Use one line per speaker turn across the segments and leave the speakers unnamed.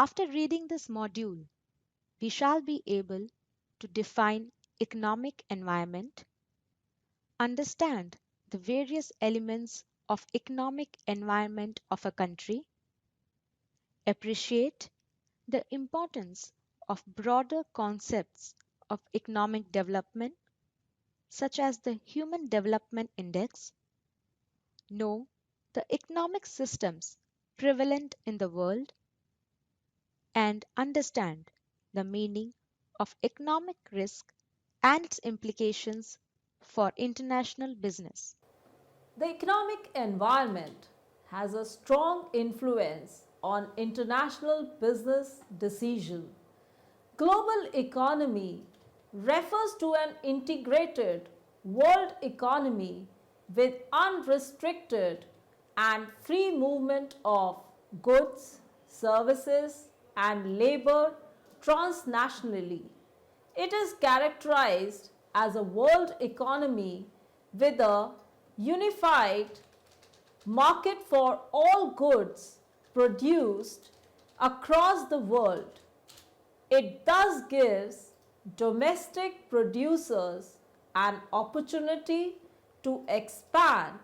After reading this module, we shall be able to define economic environment, understand the various elements of economic environment of a country, appreciate the importance of broader concepts of economic development such as the Human Development Index, know the economic systems prevalent in the world, and understand the meaning of economic risk and its implications for international business.
The economic environment has a strong influence on international business decision. Global economy refers to an integrated world economy with unrestricted and free movement of goods, services, and labor transnationally. It is characterized as a world economy with a unified market for all goods produced across the world. It thus gives domestic producers an opportunity to expand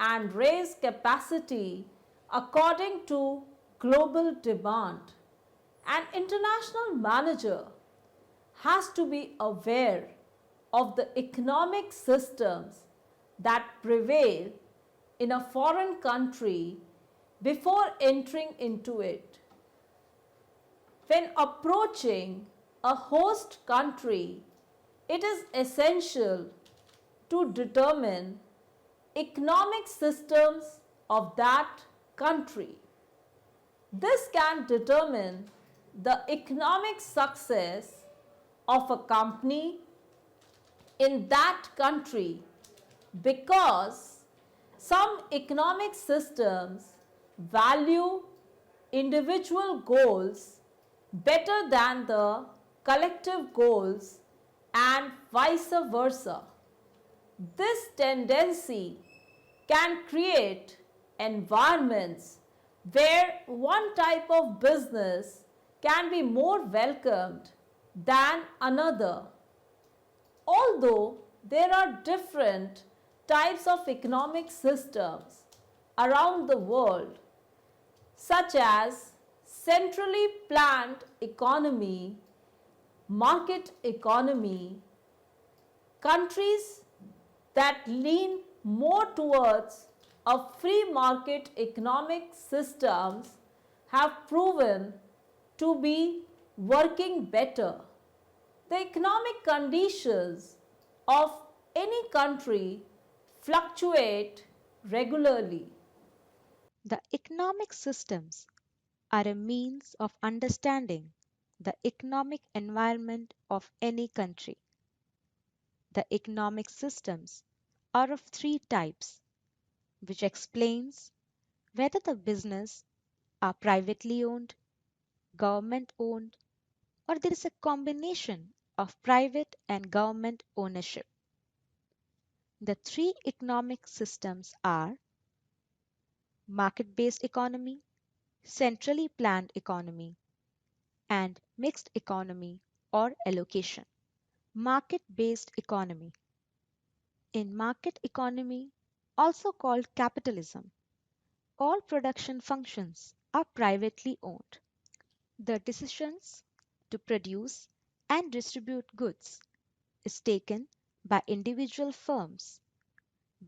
and raise capacity according to global demand. An international manager has to be aware of the economic systems that prevail in a foreign country before entering into it. When approaching a host country, it is essential to determine economic systems of that country. This can determine the economic success of a company in that country because some economic systems value individual goals better than the collective goals and vice versa. This tendency can create environments where one type of business can be more welcomed than another. Although there are different types of economic systems around the world, such as centrally planned economy, market economy, countries that lean more towards a free market economic systems have proven to be working better. The economic conditions of any country fluctuate regularly.
The economic systems are a means of understanding the economic environment of any country. The economic systems are of three types, which explains whether the business are privately owned, government owned, or there is a combination of private and government ownership. The three economic systems are market based economy, centrally planned economy, and mixed economy or allocation. Market based economy. In market economy, also called capitalism, all production functions are privately owned. The decisions to produce and distribute goods is taken by individual firms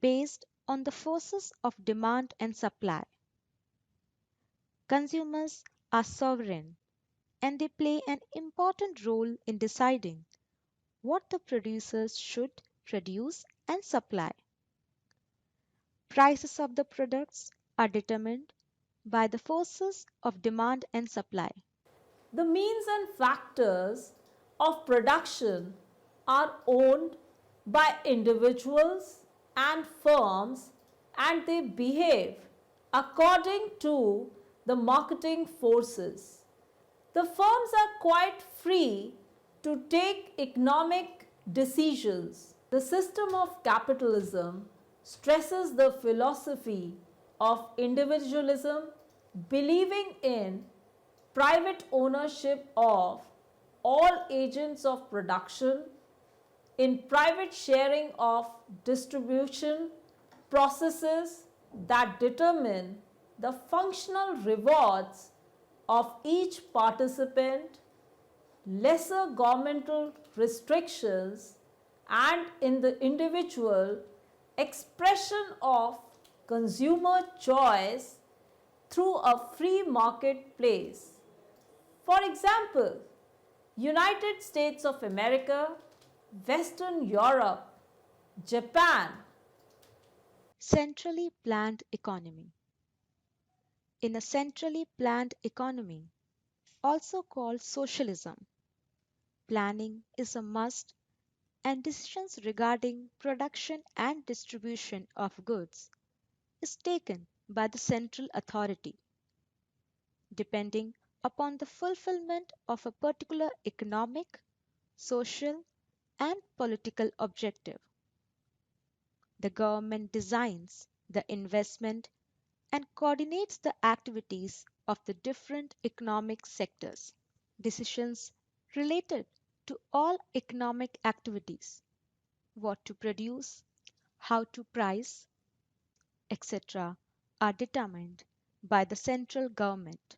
based on the forces of demand and supply. Consumers are sovereign and they play an important role in deciding what the producers should produce and supply. Prices of the products are determined by the forces of demand and supply.
The means and factors of production are owned by individuals and firms and they behave according to the marketing forces. The firms are quite free to take economic decisions. The system of capitalism stresses the philosophy of individualism, believing in private ownership of all agents of production, in private sharing of distribution processes that determine the functional rewards of each participant, lesser governmental restrictions, and in the individual expression of consumer choice through a free marketplace. For example, United States of America, Western Europe, Japan.
Centrally planned economy. In a centrally planned economy, also called socialism, planning is a must and decisions regarding production and distribution of goods is taken by the central authority, depending upon the fulfillment of a particular economic, social, and political objective. The government designs the investment and coordinates the activities of the different economic sectors. Decisions related to all economic activities, what to produce, how to price, etc., are determined by the central government.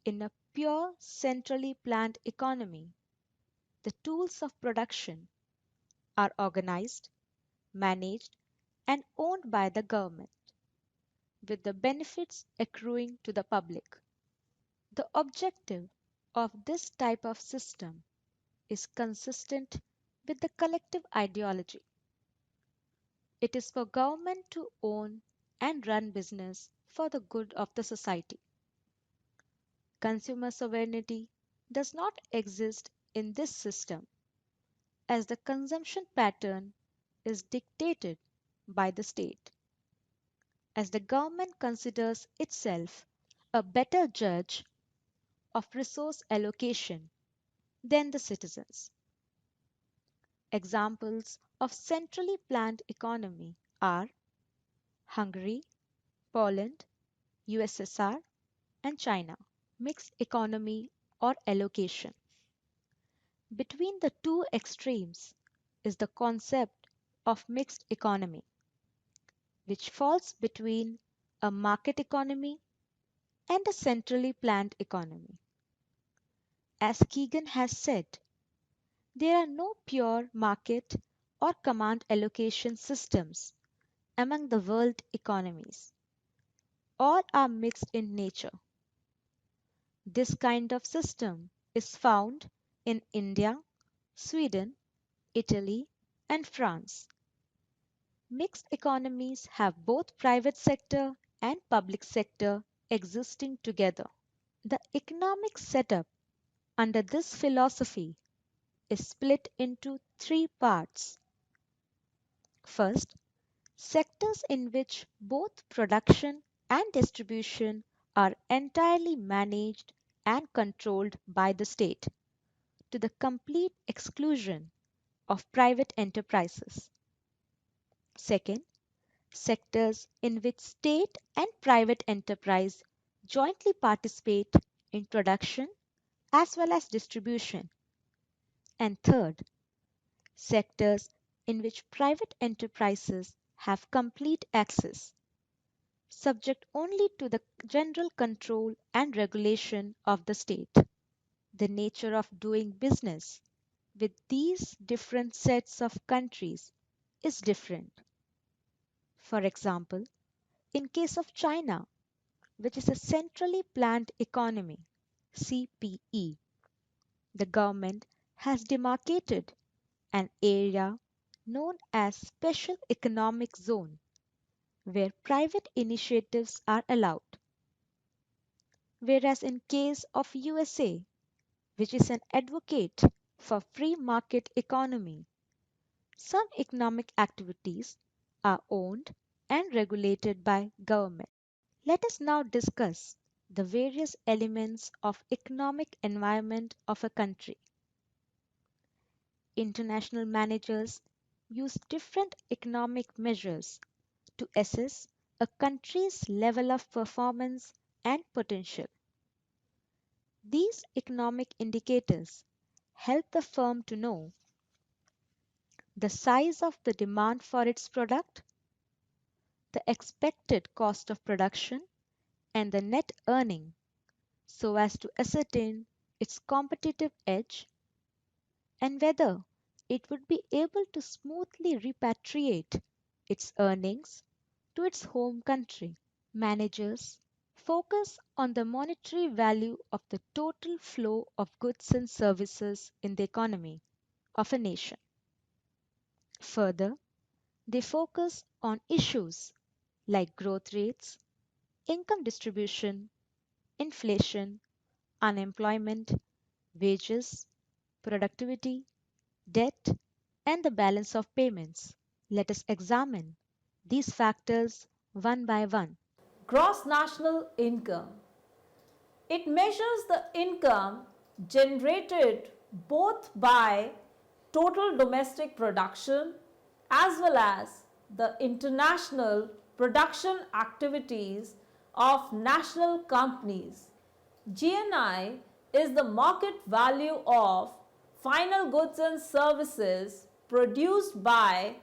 In a pure centrally planned economy, the tools of production are organized, managed, and owned by the government, with the benefits accruing to the public. The objective of this type of system is consistent with the collective ideology. It is for government to own and run business for the good of the society. Consumer sovereignty does not exist in this system as the consumption pattern is dictated by the state, as the government considers itself a better judge of resource allocation than the citizens. Examples of centrally planned economy are Hungary, Poland, USSR, and China. Mixed economy or allocation. Between the two extremes is the concept of mixed economy, which falls between a market economy and a centrally planned economy. As Keegan has said, there are no pure market or command allocation systems among the world economies. All are mixed in nature. This kind of system is found in India, Sweden, Italy, and France. Mixed economies have both private sector and public sector existing together. The economic setup under this philosophy is split into three parts. First, sectors in which both production and distribution are entirely managed and controlled by the state, to the complete exclusion of private enterprises. Second, sectors in which state and private enterprise jointly participate in production as well as distribution. And third, sectors in which private enterprises have complete access, subject only to the general control and regulation of the state. The nature of doing business with these different sets of countries is different. For example, in case of China, which is a centrally planned economy, CPE, the government has demarcated an area known as Special Economic Zone where private initiatives are allowed. Whereas in case of USA, which is an advocate for free market economy, some economic activities are owned and regulated by government. Let us now discuss the various elements of economic environment of a country. International managers use different economic measures to assess a country's level of performance and potential. These economic indicators help the firm to know the size of the demand for its product, the expected cost of production, and the net earning so as to ascertain its competitive edge and whether it would be able to smoothly repatriate its earnings to its home country. Managers focus on the monetary value of the total flow of goods and services in the economy of a nation. Further, they focus on issues like growth rates, income distribution, inflation, unemployment, wages, productivity, debt, and the balance of payments. Let us examine these factors one by one.
Gross national income. It measures the income generated both by total domestic production as well as the international production activities of national companies. GNI is the market value of final goods and services produced by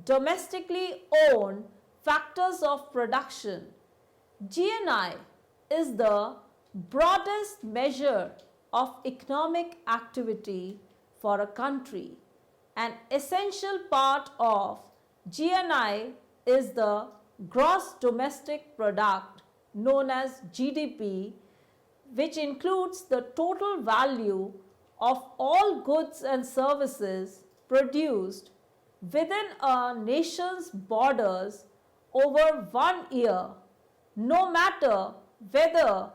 domestically owned factors of production. GNI is the broadest measure of economic activity for a country. An essential part of GNI is the gross domestic product known as GDP, which includes the total value of all goods and services produced within a nation's borders over 1 year, no matter whether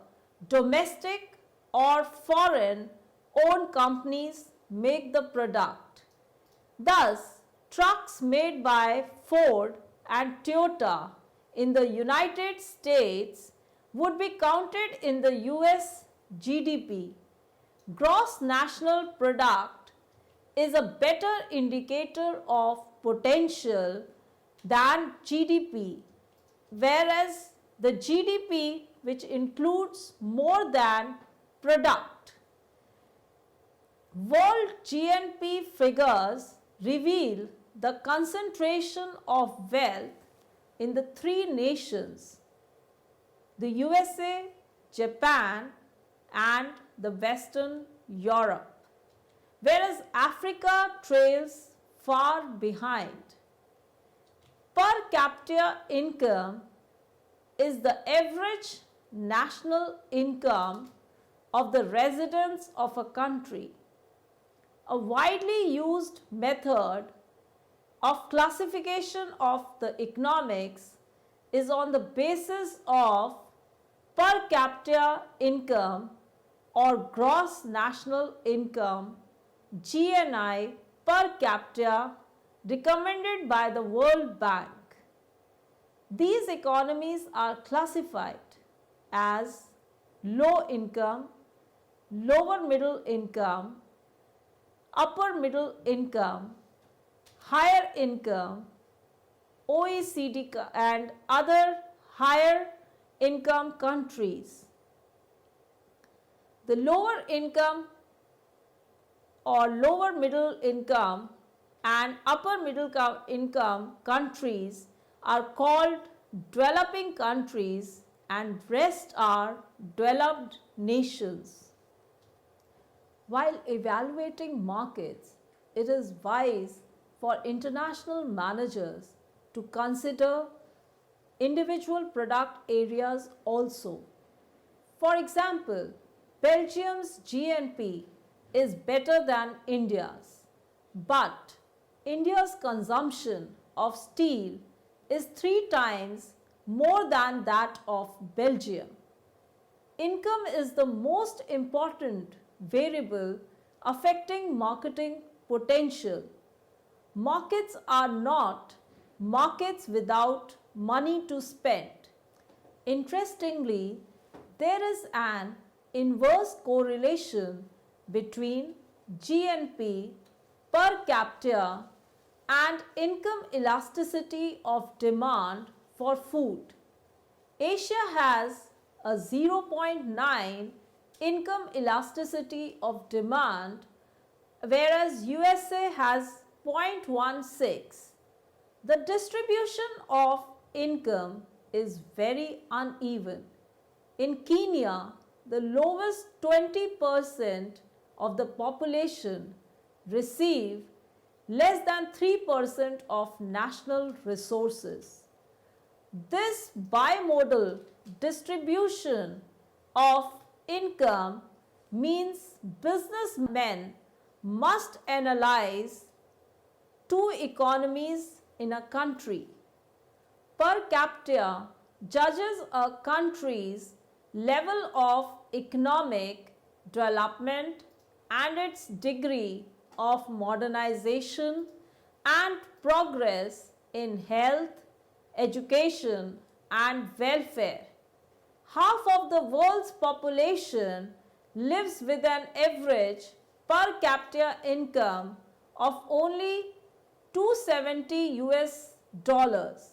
domestic or foreign owned companies make the product. Thus, trucks made by Ford and Toyota in the United States would be counted in the US GDP. Gross national product is a better indicator of potential than GDP, whereas the GDP, which includes more than product. World GNP figures reveal the concentration of wealth in the three nations, the USA, Japan, and the Western Europe, whereas Africa trails far behind. Per capita income is the average national income of the residents of a country. A widely used method of classification of the economics is on the basis of per capita income or gross national income GNI per capita recommended by the World Bank. These economies are classified as low income, lower middle income, upper middle income, higher income, OECD and other higher income countries. The lower income or lower middle income and upper middle income countries are called developing countries and rest are developed nations. While evaluating markets, it is wise for international managers to consider individual product areas also. For example, Belgium's GNP is better than India's, but India's consumption of steel is 3 times more than that of Belgium. Income is the most important variable affecting marketing potential. Markets are not markets without money to spend. Interestingly, there is an inverse correlation between GNP per capita and income elasticity of demand for food. Asia has a 0.9 income elasticity of demand, whereas USA has 0.16. The distribution of income is very uneven. In Kenya, the lowest 20% of the population receive less than 3% of national resources. This bimodal distribution of income means businessmen must analyze two economies in a country. Per capita judges a country's level of economic development and its degree of modernization and progress in health, education, and welfare. Half of the world's population lives with an average per capita income of only 270 US dollars.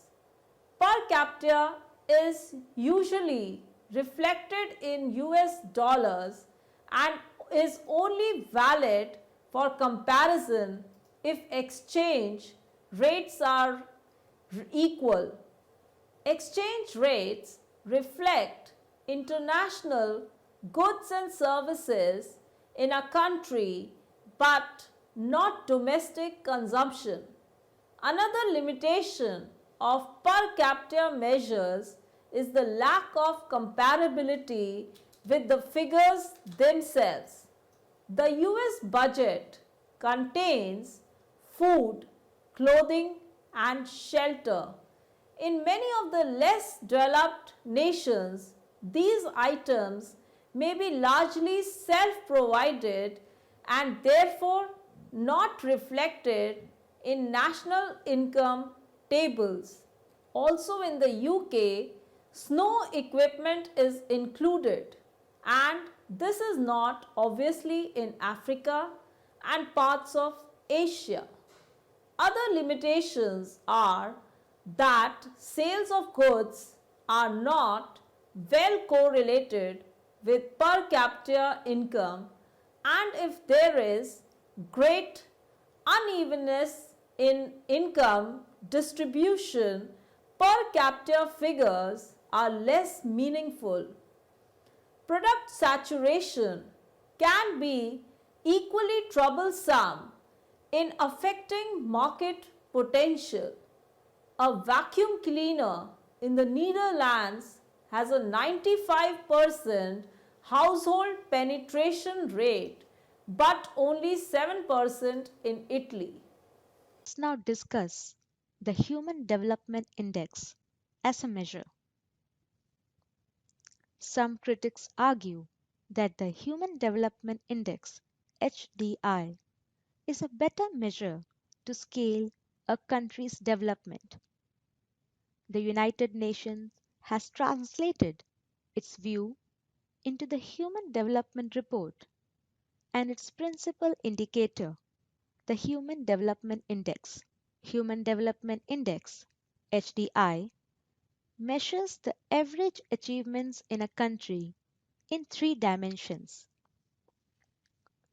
Per capita is usually reflected in US dollars and is only valid for comparison if exchange rates are equal. Exchange rates reflect international goods and services in a country but not domestic consumption. Another limitation of per capita measures is the lack of comparability with the figures themselves. The US budget contains food, clothing, and shelter. In many of the less developed nations, these items may be largely self provided and therefore not reflected in national income tables. Also, in the UK, snow equipment is included, and this is not obviously in Africa and parts of Asia. Other limitations are that sales of goods are not well correlated with per capita income, and if there is great unevenness in income distribution, per capita figures are less meaningful. Product saturation can be equally troublesome in affecting market potential. A vacuum cleaner in the Netherlands has a 95% household penetration rate but only 7% in Italy.
Let's now discuss the Human Development Index as a measure. Some critics argue that the Human Development Index (HDI) is a better measure to scale a country's development. The United Nations has translated its view into the Human Development Report, and its principal indicator, the Human Development Index. Human Development Index (HDI) measures the average achievements in a country in three dimensions: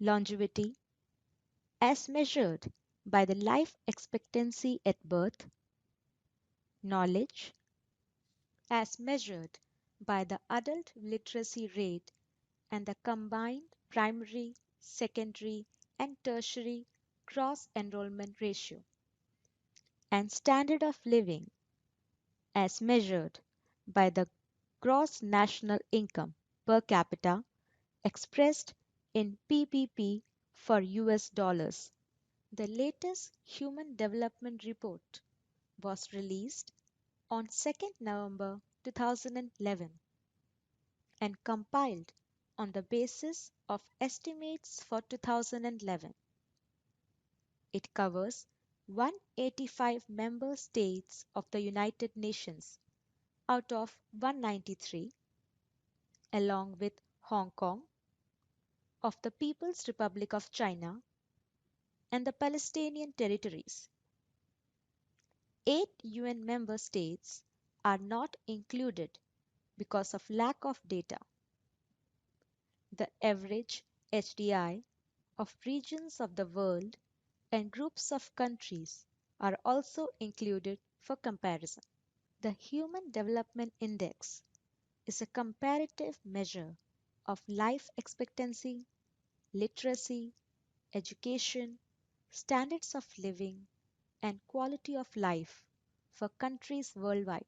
longevity, as measured by the life expectancy at birth; knowledge, as measured by the adult literacy rate and the combined primary, secondary, and tertiary cross enrollment ratio; and standard of living, as measured by the gross national income per capita expressed in PPP for US dollars. The latest Human Development Report was released on 2nd November 2011 and compiled on the basis of estimates for 2011. It covers 185 member states of the United Nations out of 193, along with Hong Kong, of the People's Republic of China, and the Palestinian territories. 8 UN member states are not included because of lack of data. The average HDI of regions of the world and groups of countries are also included for comparison. The Human Development Index is a comparative measure of life expectancy, literacy, education, standards of living, and quality of life for countries worldwide.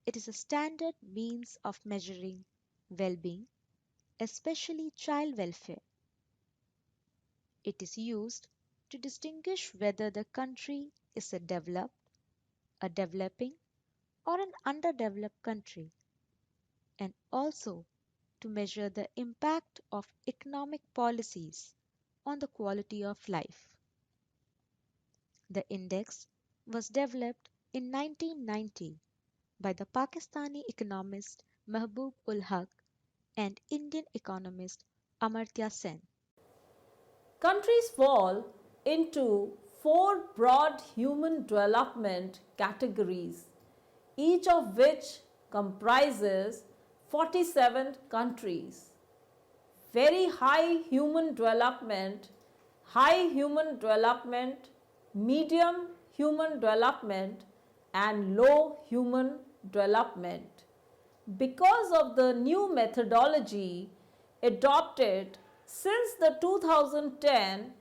It is a standard means of measuring well being, especially child welfare. It is used to distinguish whether the country is a developed, a developing, or an underdeveloped country, and also to measure the impact of economic policies on the quality of life. The index was developed in 1990 by the Pakistani economist Mahbub ul Haq and Indian economist Amartya Sen.
Countries fall into four broad human development categories, each of which comprises 47 countries. Very high human development, medium human development, and low human development. Because of the new methodology adopted since the 2010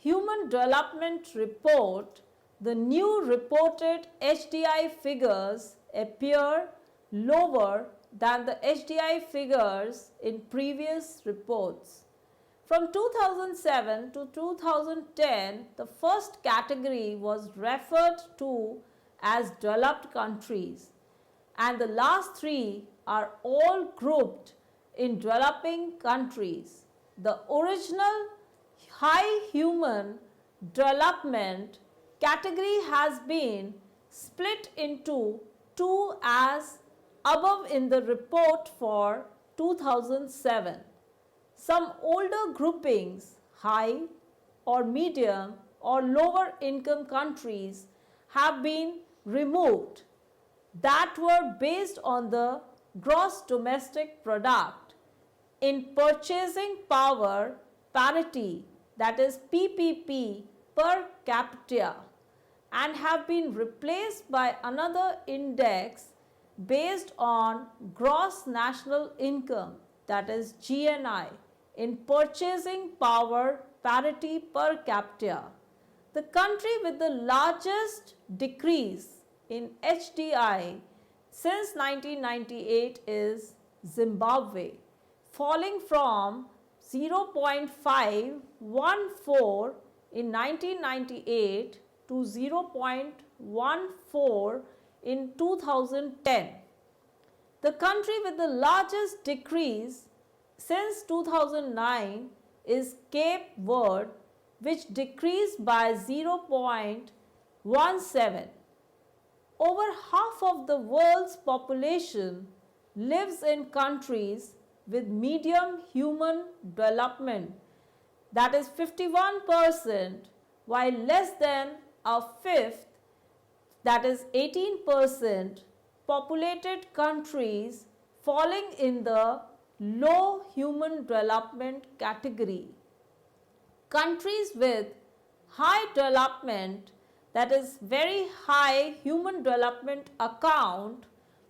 Human Development Report, the new reported HDI figures appear lower than the HDI figures in previous reports. From 2007 to 2010, the first category was referred to as developed countries, and the last three are all grouped in developing countries. The original high human development category has been split into two as above in the report for 2007. Some older groupings, high or medium or lower income countries, have been removed that were based on the gross domestic product in purchasing power parity, that is PPP, per capita, and have been replaced by another index based on gross national income, that is GNI, in purchasing power parity per capita. The country with the largest decrease in HDI since 1998 is Zimbabwe, falling from 0.514 in 1998 to 0.14 in 2010. The country with the largest decrease since 2009 is Cape Verde, which decreased by 0.17. Over half of the world's population lives in countries with medium human development, that is 51%, while less than a fifth, that is 18%, populated countries falling in the low human development category. Countries with high development, that is very high human development, account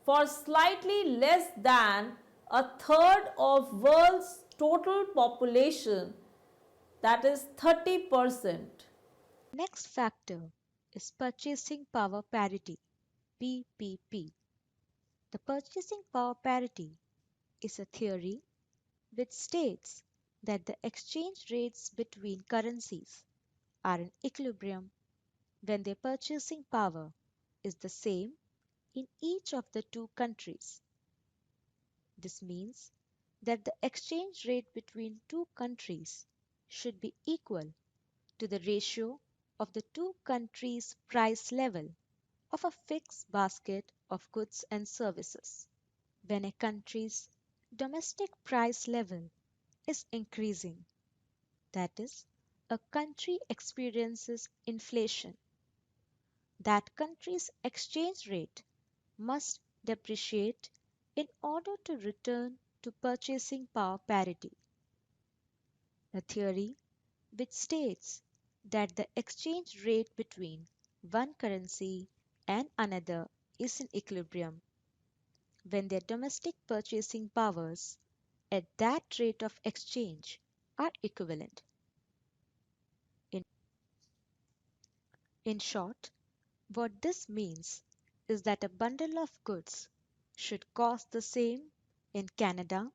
for slightly less than a third of world's total population, that is 30%.
Next factor is purchasing power parity PPP. The purchasing power parity is a theory which states that the exchange rates between currencies are in equilibrium when their purchasing power is the same in each of the two countries. This means that the exchange rate between two countries should be equal to the ratio of the two countries' price level of a fixed basket of goods and services. When a country's domestic price level is increasing, that is, a country experiences inflation, that country's exchange rate must depreciate in order to return to purchasing power parity, a theory which states that the exchange rate between one currency and another is in equilibrium when their domestic purchasing powers at that rate of exchange are equivalent. In, in short, what this means is that a bundle of goods should cost the same in Canada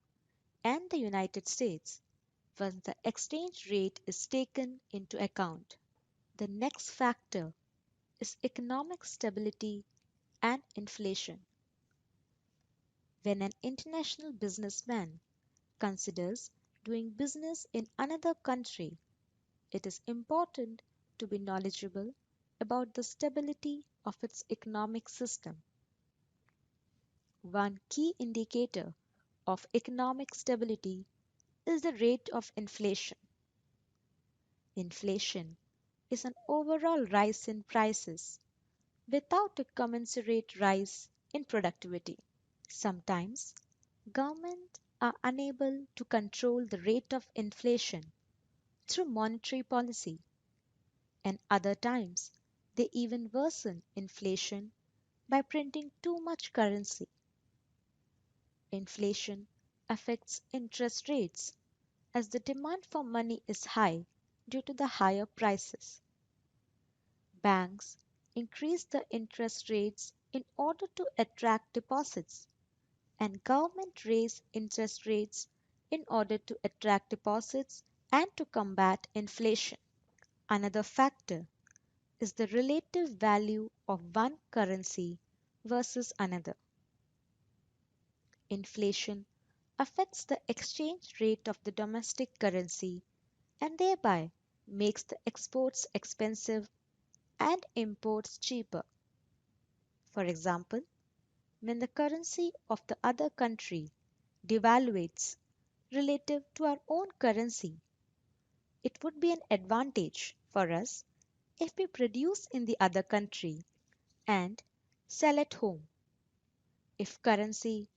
and the United States once the exchange rate is taken into account. The next factor is economic stability and inflation. When an international businessman considers doing business in another country, it is important to be knowledgeable about the stability of its economic system. One key indicator of economic stability is the rate of inflation. Inflation is an overall rise in prices without a commensurate rise in productivity. Sometimes governments are unable to control the rate of inflation through monetary policy, and other times they even worsen inflation by printing too much currency. Inflation affects interest rates as the demand for money is high due to the higher prices. Banks increase the interest rates in order to attract deposits, and government raise interest rates in order to attract deposits and to combat inflation. Another factor is the relative value of one currency versus another. Inflation affects the exchange rate of the domestic currency and thereby makes the exports expensive and imports cheaper. For example, when the currency of the other country devaluates relative to our own currency, it would be an advantage for us if we produce in the other country and sell at home. If currency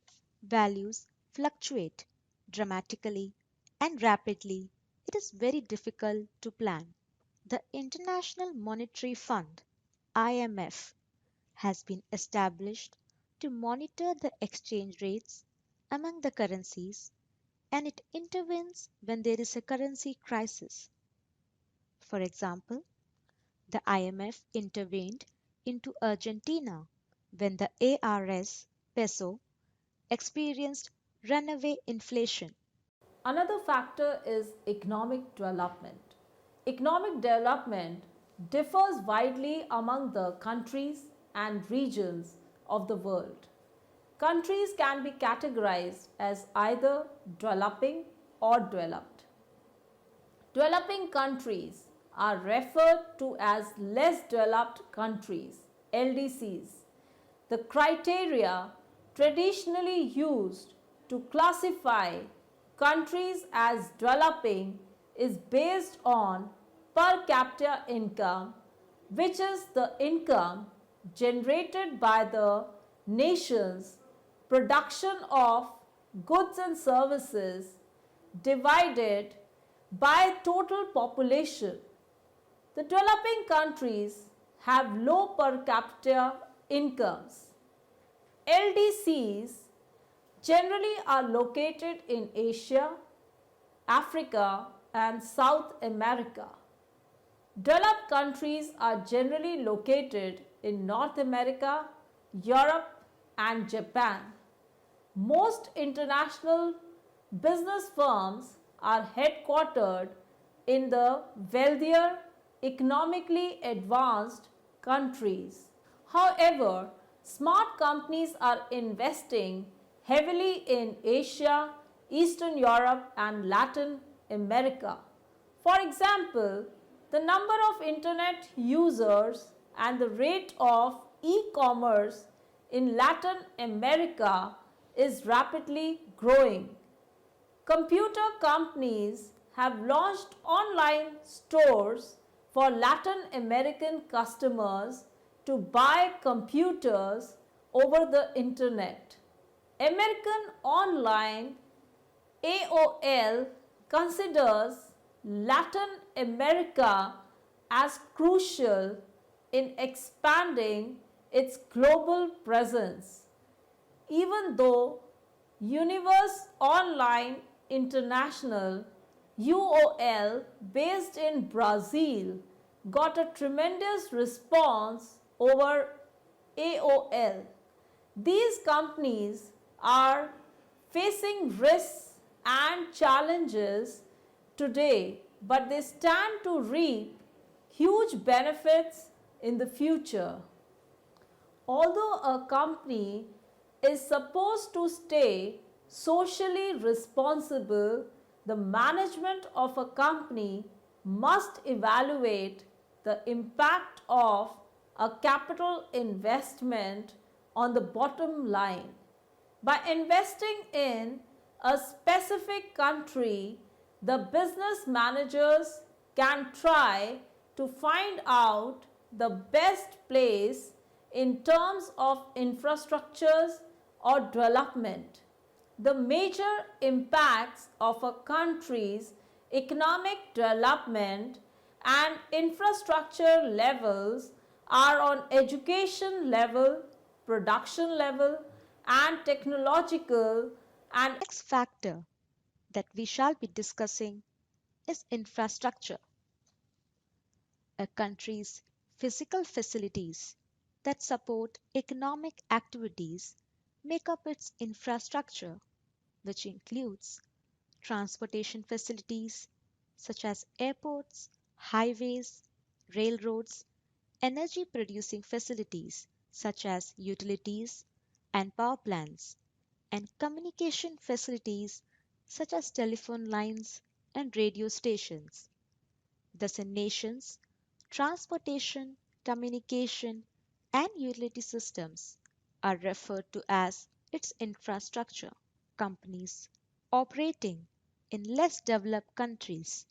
values fluctuate dramatically and rapidly, it is very difficult to plan. The International Monetary Fund (IMF) has been established to monitor the exchange rates among the currencies, and it intervenes when there is a currency crisis. For example, the IMF intervened into Argentina when the ARS peso experienced runaway inflation.
Another factor is economic development. Economic development differs widely among the countries and regions of the world. Countries can be categorized as either developing or developed. Developing countries are referred to as less developed countries, LDCs. The criteria traditionally used to classify countries as developing is based on per capita income, which is the income generated by the nation's production of goods and services divided by total population. The developing countries have low per capita incomes. LDCs generally are located in Asia, Africa, and South America. Developed countries are generally located in North America, Europe, and Japan. Most international business firms are headquartered in the wealthier, economically advanced countries. However, smart companies are investing heavily in Asia, Eastern Europe, and Latin America. For example, the number of internet users and the rate of e-commerce in Latin America is rapidly growing. Computer companies have launched online stores for Latin American customers to buy computers over the internet. American online AOL considers Latin America as crucial in expanding its global presence. Even though Universe Online International UOL based in Brazil got a tremendous response over AOL. These companies are facing risks and challenges today, but they stand to reap huge benefits in the future. Although a company is supposed to stay socially responsible, the management of a company must evaluate the impact of a capital investment on the bottom line. By investing in a specific country, the business managers can try to find out the best place in terms of infrastructures or development. The major impacts of a country's economic development and infrastructure levels are on education level, production level, and technological and
Next factor that we shall be discussing is infrastructure, a country's physical facilities that support economic activities make up its infrastructure, which includes transportation facilities such as airports, highways, railroads, energy producing facilities such as utilities and power plants, and communication facilities such as telephone lines and radio stations. Thus, a nation's transportation, communication, and utility systems are referred to as its infrastructure. Companies operating in less developed countries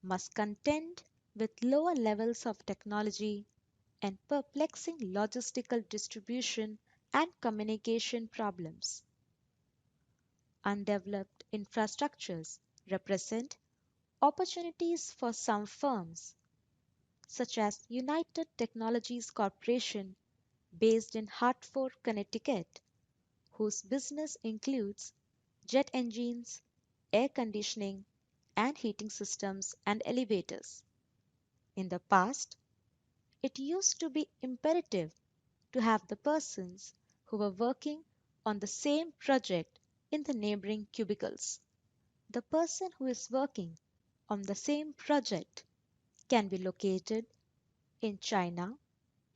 must contend with lower levels of technology and perplexing logistical distribution and communication problems. Undeveloped infrastructures represent opportunities for some firms, such as United Technologies Corporation based in Hartford, Connecticut, whose business includes jet engines, air conditioning, and heating systems and elevators. In the past, it used to be imperative to have the persons who were working on the same project in the neighboring cubicles. The person who is working on the same project can be located in China,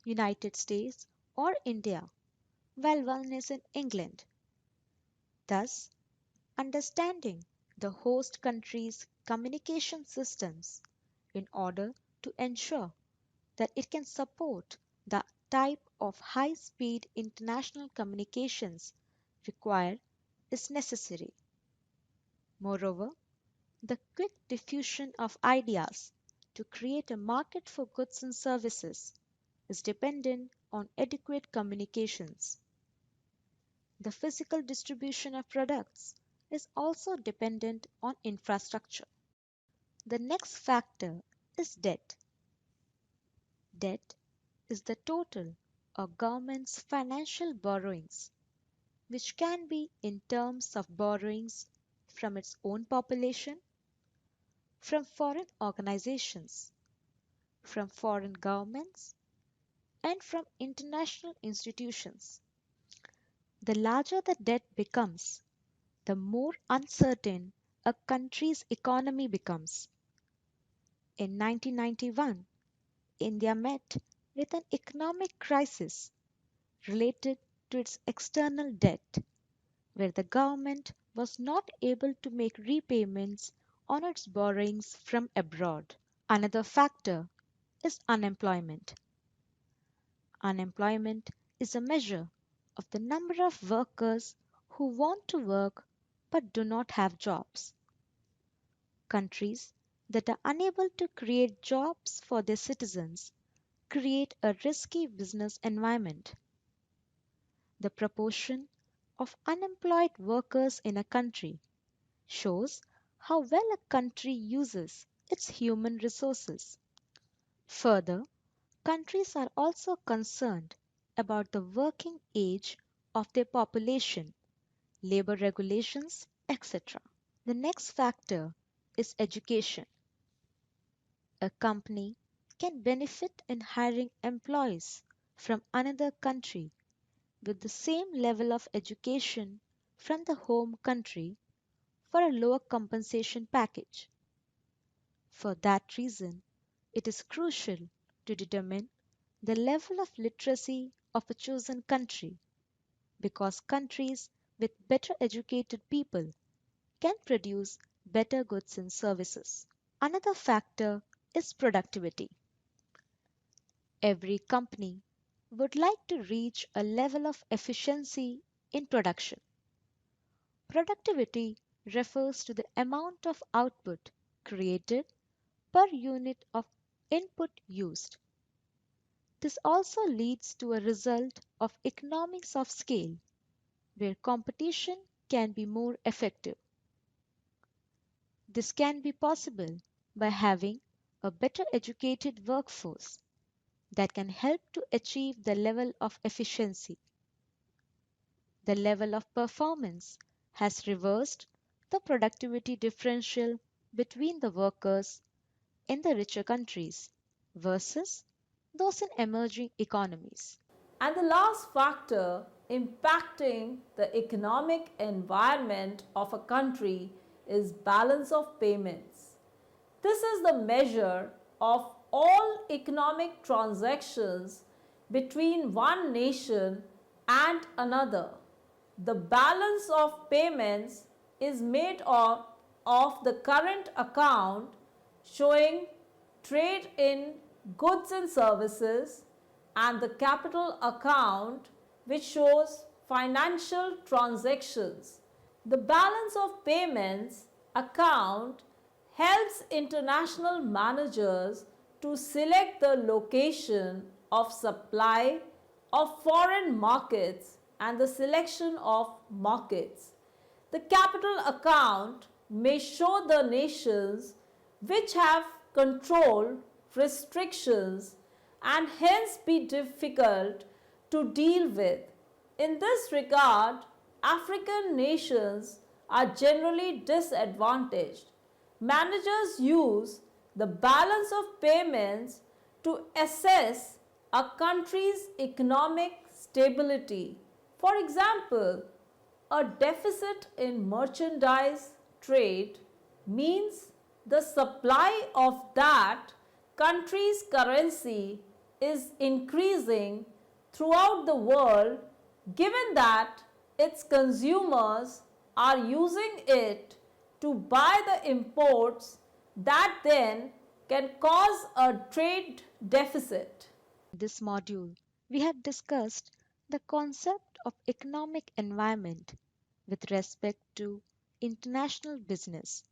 United States, or India, while one is in England. Thus, understanding the host country's communication systems in order to ensure that it can support the type of high speed international communications required is necessary. Moreover, the quick diffusion of ideas to create a market for goods and services is dependent on adequate communications. The physical distribution of products is also dependent on infrastructure. The next factor is debt. Debt is the total of government's financial borrowings, which can be in terms of borrowings from its own population, from foreign organizations, from foreign governments, and from international institutions. The larger the debt becomes, the more uncertain a country's economy becomes. In 1991, India met with an economic crisis related to its external debt, where the government was not able to make repayments on its borrowings from abroad. Another factor is unemployment. Unemployment is a measure of the number of workers who want to work but do not have jobs. Countries that are unable to create jobs for their citizens create a risky business environment. The proportion of unemployed workers in a country shows how well a country uses its human resources. Further, countries are also concerned about the working age of their population, labor regulations, etc. The next factor is education. A company can benefit in hiring employees from another country with the same level of education from the home country for a lower compensation package. For that reason, it is crucial to determine the level of literacy of a chosen country because countries with better educated people can produce better goods and services. Another factor is productivity. Every company would like to reach a level of efficiency in production. Productivity refers to the amount of output created per unit of input used. This also leads to a result of economies of scale where competition can be more effective. This can be possible by having a better educated workforce that can help to achieve the level of efficiency. The level of performance has reversed the productivity differential between the workers in the richer countries versus those in emerging economies.
And the last factor impacting the economic environment of a country is balance of payments. This is the measure of all economic transactions between one nation and another. The balance of payments is made of the current account showing trade in goods and services and the capital account which shows financial transactions. The balance of payments account helps international managers to select the location of supply of foreign markets and the selection of markets. The capital account may show the nations which have control, restrictions, and hence be difficult to deal with. In this regard, African nations are generally disadvantaged. Managers use the balance of payments to assess a country's economic stability. For example, a deficit in merchandise trade means the supply of that country's currency is increasing throughout the world given that its consumers are using it to buy the imports that then can cause a trade deficit.
In this module, we have discussed the concept of economic environment with respect to international business,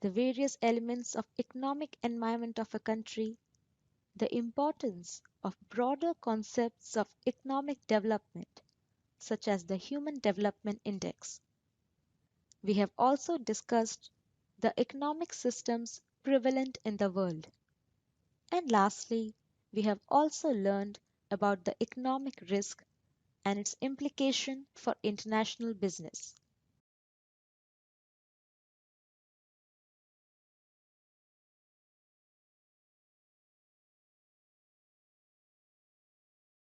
the various elements of economic environment of a country, the importance of broader concepts of economic development such as the Human Development Index. We have also discussed the economic systems prevalent in the world. And lastly, we have also learned about the economic risk and its implication for international business.